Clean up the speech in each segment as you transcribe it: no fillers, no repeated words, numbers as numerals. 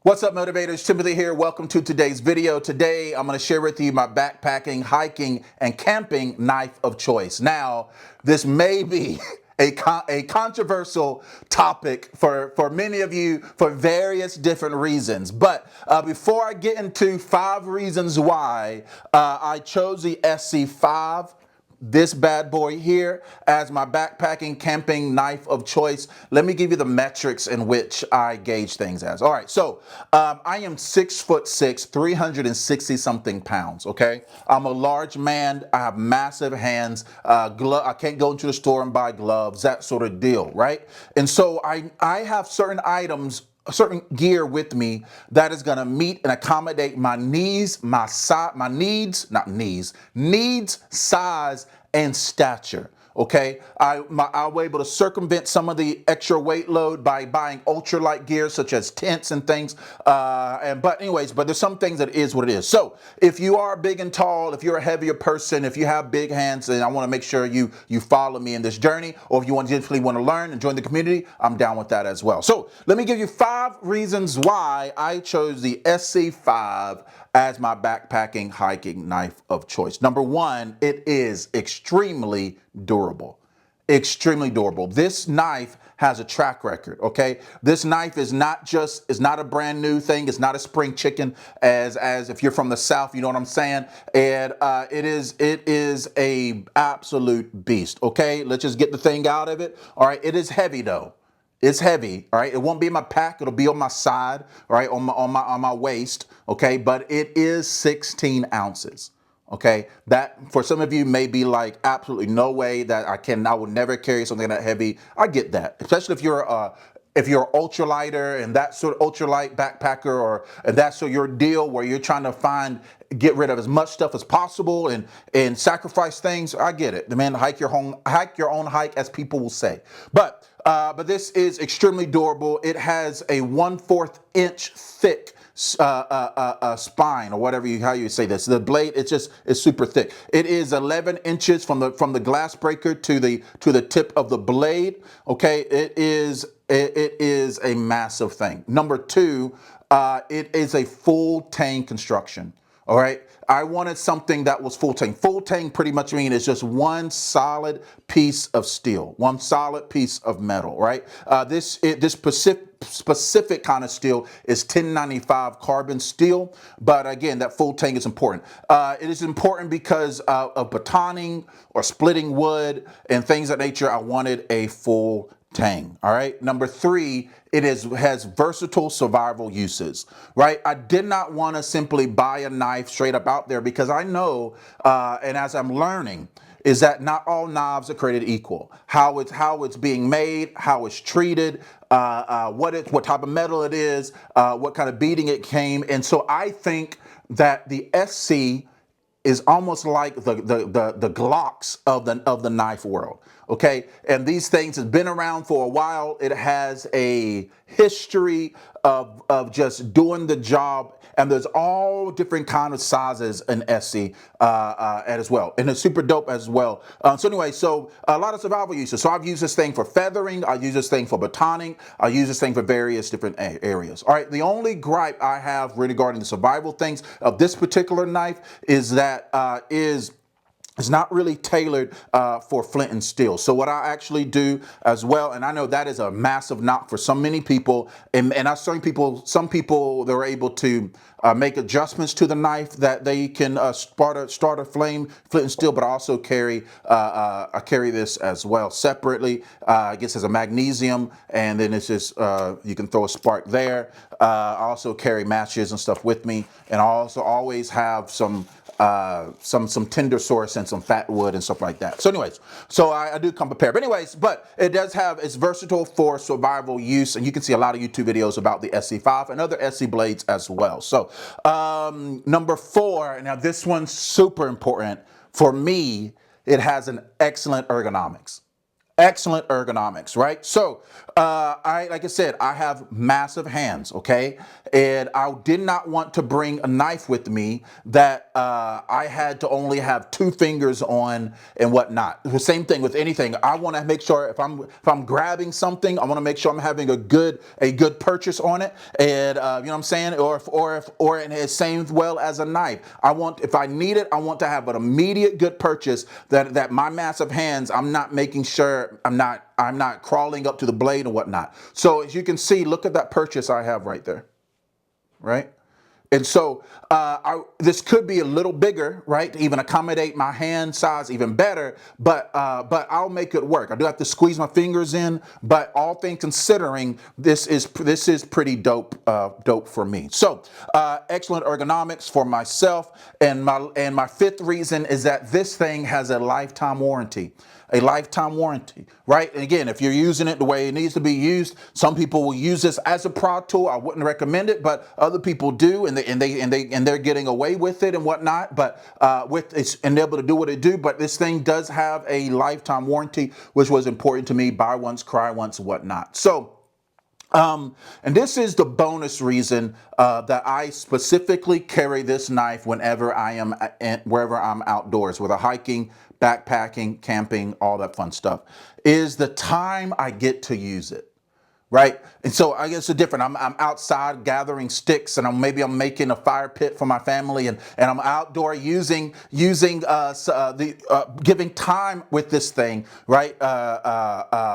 What's up, motivators? Timothy here. Welcome to today's video. Today, I'm going to share with you my backpacking, hiking, and camping knife of choice. Now, this may be a controversial topic for many of you for various different reasons. But before I get into 5 reasons why I chose the ESEE 5, this bad boy here, as my backpacking camping knife of choice, let me give you the metrics in which I gauge things as. All right, so I am 6'6", 360 something pounds. Okay, I'm a large man. I have massive hands. I can't go into the store and buy gloves, that sort of deal, right? And so I have certain items, a certain gear with me that is going to meet and accommodate my needs, my needs, size, and stature. Okay, I was able to circumvent some of the extra weight load by buying ultralight gear such as tents and things. But there's some things that is what it is. So if you are big and tall, if you're a heavier person, if you have big hands, then I want to make sure you follow me in this journey. Or if you simply want to learn and join the community, I'm down with that as well. So let me give you 5 reasons why I chose the ESEE 5 as my backpacking hiking knife of choice. Number 1, it is extremely durable. Extremely durable. This knife has a track record, okay? This knife is not a brand new thing. It's not a spring chicken as if you're from the South, you know what I'm saying? And it is a absolute beast, okay? Let's just get the thing out of it. All right, it is heavy though. It's heavy, all right? It won't be in my pack. It'll be on my side, all right, on my waist, okay? But it is 16 ounces, okay? That, for some of you, may be like, absolutely no way that I would never carry something that heavy. I get that, especially if you're an ultralighter and that sort of ultralight backpacker, and that's sort of your deal where you're trying to get rid of as much stuff as possible and sacrifice things. I get it. The man, hike your own hike, as people will say. But this is extremely durable. It has a 1/4 inch thick spine, or whatever how you say this. The blade, it's super thick. It is 11 inches from the glass breaker to the tip of the blade. Okay, it is a massive thing. Number 2, it is a full tang construction. All right, I wanted something that was full tang. Full tang pretty much means it's just one solid piece of steel, one solid piece of metal, right? This specific kind of steel is 1095 carbon steel, but again, that full tang is important. It is important because of batoning or splitting wood and things of that nature. I wanted a full tang. All right. Number 3, it has versatile survival uses, right? I did not want to simply buy a knife straight up out there, because I know, and as I'm learning, is that not all knives are created equal. How it's being made, how it's treated, what type of metal it is, what kind of beating it came. And so I think that the ESEE is almost like the Glocks of the knife world. Okay, and these things have been around for a while. It has a history of just doing the job, and there's all different kind of sizes in ESEE as well, and it's super dope as well. So anyway, so a lot of survival uses. So I've used this thing for feathering. I use this thing for batoning. I use this thing for various different areas. All right, the only gripe I have regarding the survival things of this particular knife is that it's not really tailored for flint and steel. So what I actually do as well, and I know that is a massive knock for so many people, and some people, they're able to make adjustments to the knife that they can start a flame, flint and steel. But I also carry this as well separately. I guess as a magnesium, and then it's just you can throw a spark there. I also carry matches and stuff with me, and I also always have some tender source and some fat wood and stuff like that. So anyways, so I do come prepared. But it it's versatile for survival use, and you can see a lot of YouTube videos about the ESEE 5 and other ESEE blades as well. So number 4, now this one's super important for me. It has an excellent ergonomics. Excellent ergonomics, right? So Like I said, I have massive hands, okay? And I did not want to bring a knife with me that I had to only have 2 fingers on and whatnot. The same thing with anything. I want to make sure if I'm grabbing something, I want to make sure I'm having a good purchase on it, and you know what I'm saying, or in the same well as a knife. If I need it, I want to have an immediate good purchase that my massive hands, I'm not making sure I'm not crawling up to the blade and whatnot. So as you can see, look at that purchase I have right there, right? And so this could be a little bigger, right, to even accommodate my hand size even better, but I'll make it work. I do have to squeeze my fingers in, but all things considering, this is pretty dope for me. So excellent ergonomics for myself, and my fifth reason is that this thing has a lifetime warranty. A lifetime warranty, right? And again, if you're using it the way it needs to be used, some people will use this as a prod tool. I wouldn't recommend it, but other people do, and they're getting away with it and whatnot. But and they're able to do what they do. But this thing does have a lifetime warranty, which was important to me. Buy once, cry once, whatnot. So. And this is the bonus reason that I specifically carry this knife whenever wherever I'm outdoors, whether hiking, backpacking, camping, all that fun stuff, is the time I get to use it. Right? And so I guess it's different. I'm outside gathering sticks, and maybe I'm making a fire pit for my family, and I'm outdoor using giving time with this thing, right?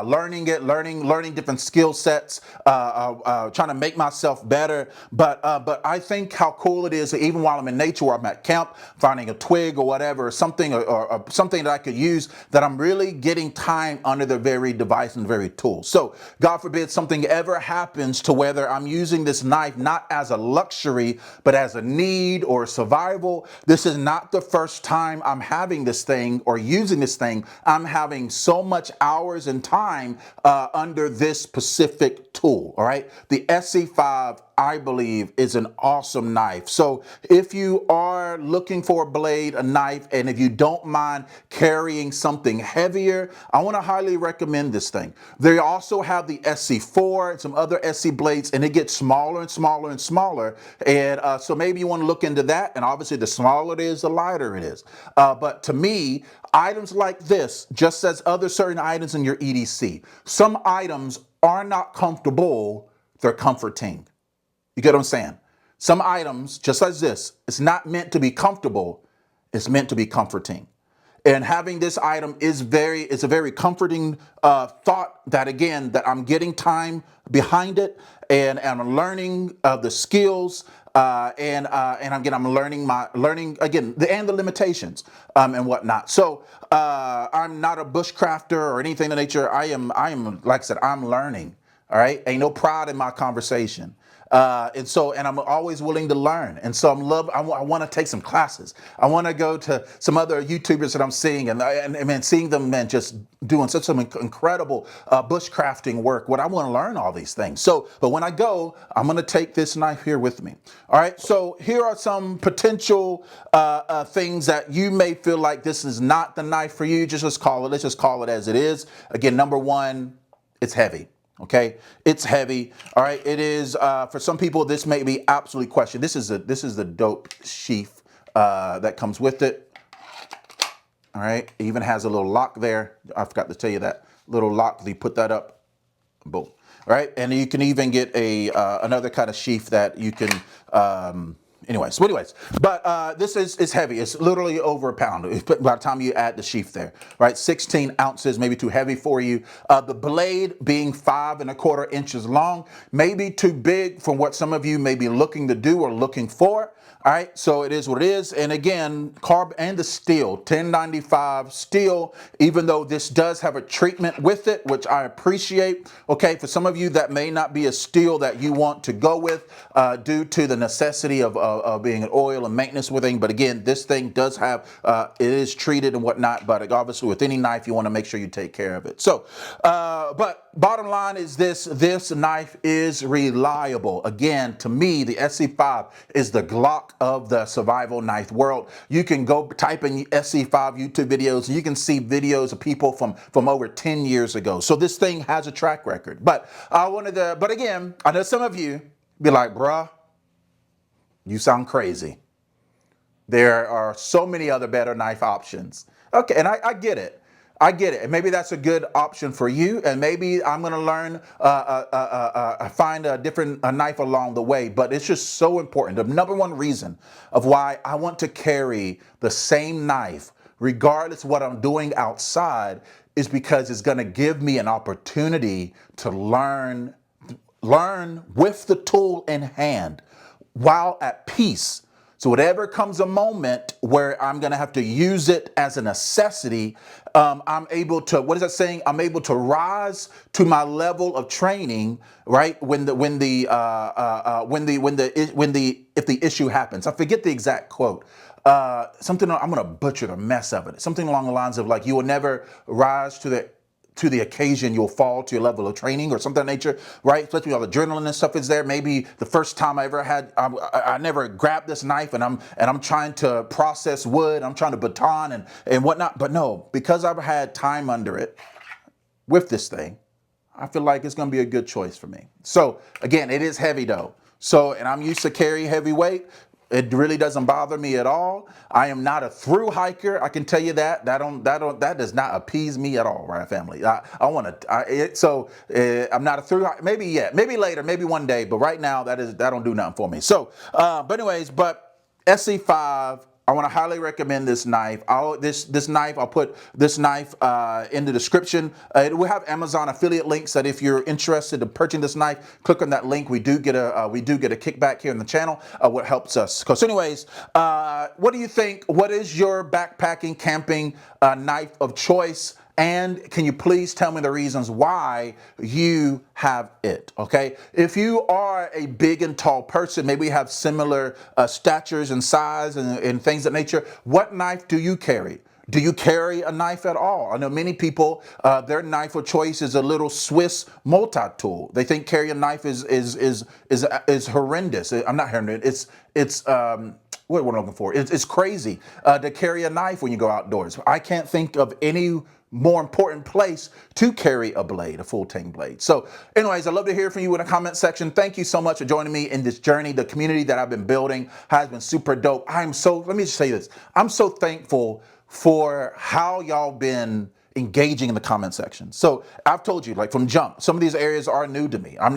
Learning different skill sets, trying to make myself better. But I think how cool it is, even while I'm in nature, where I'm at camp, finding a twig or whatever, or something that I could use, that I'm really getting time under the very device and the very tool. So God forbid something ever happens to whether I'm using this knife not as a luxury, but as a need or survival. This is not the first time I'm having this thing or using this thing. I'm having so much hours and time under this specific tool. All right. The ESEE 5, I believe, is an awesome knife. So if you are looking for a blade, a knife, and if you don't mind carrying something heavier, I want to highly recommend this thing. They also have the ESEE 4 and some other ESEE blades, and it gets smaller and smaller and smaller. And so maybe you want to look into that. And obviously, the smaller it is, the lighter it is. But to me, items like this, just as other certain items in your EDC, some items are not comfortable, they're comforting. You get what I'm saying? Some items, just like this, it's not meant to be comfortable, it's meant to be comforting. And having this item is a very comforting thought that, again, that I'm getting time behind it, and I'm learning the skills, and I'm learning again the limitations and whatnot. So I'm not a bushcrafter or anything of the nature. I am like I said, I'm learning. All right, ain't no pride in my conversation. And I'm always willing to learn. And so I want to take some classes. I want to go to some other YouTubers that I'm seeing, and seeing them, man, just doing such some incredible bushcrafting work. I want to learn all these things. So, but when I go, I'm going to take this knife here with me. All right. So here are some potential things that you may feel like this is not the knife for you. Let's just call it as it is. Again, number one, it's heavy. Okay, it's heavy. All right, it is for some people. This may be absolutely questioned. This is the dope sheath that comes with it. All right, it even has a little lock there. I forgot to tell you that little lock. You put that up, boom. All right, and you can even get another kind of sheath that you can. Anyways, but this is heavy. It's literally over a pound by the time you add the sheath there, right? 16 ounces, maybe too heavy for you. The blade being 5 1/4 inches long, maybe too big for what some of you may be looking to do or looking for. All right, so it is what it is. And again, and the steel, 1095 steel, even though this does have a treatment with it, which I appreciate. Okay, for some of you, that may not be a steel that you want to go with due to the necessity of being an oil and maintenance with thing. But again, this thing does have, it is treated and whatnot, but obviously with any knife, you want to make sure you take care of it. So, but bottom line is this knife is reliable. Again, to me, the ESEE5 is the Glock of the survival knife world. You can go type in ESEE5 YouTube videos, and you can see videos of people from over 10 years ago. So this thing has a track record. But but again, I know some of you be like, bruh, you sound crazy. There are so many other better knife options. Okay, and I get it. I get it. And maybe that's a good option for you. And maybe I'm going to learn, find a different knife along the way. But it's just so important. The number one reason of why I want to carry the same knife, regardless of what I'm doing outside, is because it's going to give me an opportunity to learn with the tool in hand while at peace. So whatever comes a moment where I'm going to have to use it as a necessity, I'm able to, what is that saying? I'm able to rise to my level of training, right? If the issue happens. I forget the exact quote. Something, I'm going to butcher the mess of it. Something along the lines of like, you will never rise to the occasion, you'll fall to your level of training or something of nature, right? Especially all the adrenaline and stuff is there. Maybe the first time I ever had, I never grabbed this knife and I'm trying to process wood, I'm trying to baton and whatnot. But no, because I've had time under it with this thing, I feel like it's going to be a good choice for me. So again, it is heavy though. So, and I'm used to carry heavy weight. It really doesn't bother me at all. I am not a through hiker. I can tell you that. That does not appease me at all, right, family? I'm not a through hiker. Maybe later, maybe one day, but right now that don't do nothing for me. So, but anyways, ESEE5. I want to highly recommend this knife. I'll put this knife in the description. It will have Amazon affiliate links that if you're interested in purchasing this knife, click on that link. We do get a kickback here in the channel, what helps us. So anyways, what do you think? What is your backpacking, camping knife of choice? And can you please tell me the reasons why you have it, okay? If you are a big and tall person, maybe you have similar statures and size and things of that nature, what knife do you carry? Do you carry a knife at all? I know many people, their knife of choice is a little Swiss multi-tool. They think carrying a knife is horrendous. I'm not horrendous. What am I looking for? It's crazy to carry a knife when you go outdoors. I can't think of any more important place to carry a blade, a full tang blade. So anyways, I'd love to hear from you in the comment section. Thank you so much for joining me in this journey. The community that I've been building has been super dope. Let me just say this. I'm so thankful for how y'all been engaging in the comment section. So I've told you, like from jump, some of these areas are new to me. I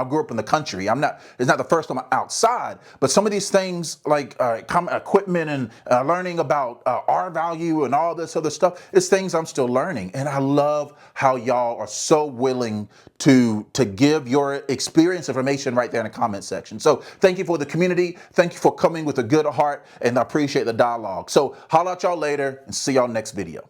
grew up in the country. It's not the first time I'm outside, but some of these things like equipment and learning about R value and all this other stuff, it's things I'm still learning. And I love how y'all are so willing to give your experience information right there in the comment section. So thank you for the community. Thank you for coming with a good heart, and I appreciate the dialogue. So holla at y'all later and see y'all next video.